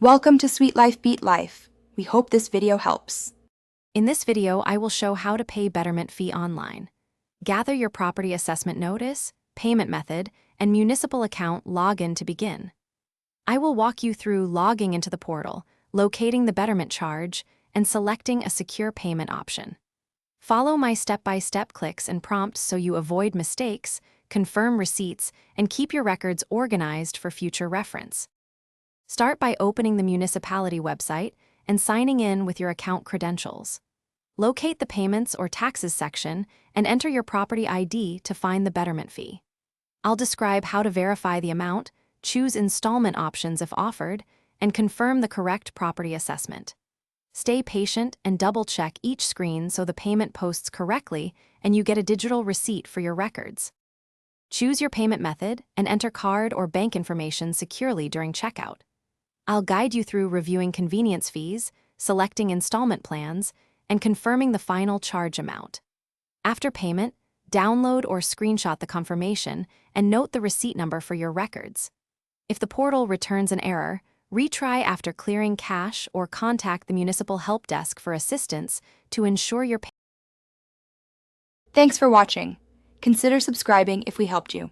Welcome to Sweet Life Beat Life. We hope this video helps. In this video, I will show how to pay Betterment fee online. Gather your property assessment notice, payment method, and municipal account login to begin. I will walk you through logging into the portal, locating the Betterment charge, and selecting a secure payment option. Follow my step-by-step clicks and prompts so you avoid mistakes, confirm receipts, and keep your records organized for future reference. Start by opening the municipality website and signing in with your account credentials. Locate the Payments or Taxes section and enter your property ID to find the Betterment fee. I'll describe how to verify the amount, choose installment options if offered, and confirm the correct property assessment. Stay patient and double-check each screen so the payment posts correctly and you get a digital receipt for your records. Choose your payment method and enter card or bank information securely during checkout. I'll guide you through reviewing convenience fees, selecting installment plans, and confirming the final charge amount. After payment, download or screenshot the confirmation and note the receipt number for your records. If the portal returns an error, retry after clearing cache or contact the municipal help desk for assistance to ensure your payment. Thanks for watching. Consider subscribing if we helped you.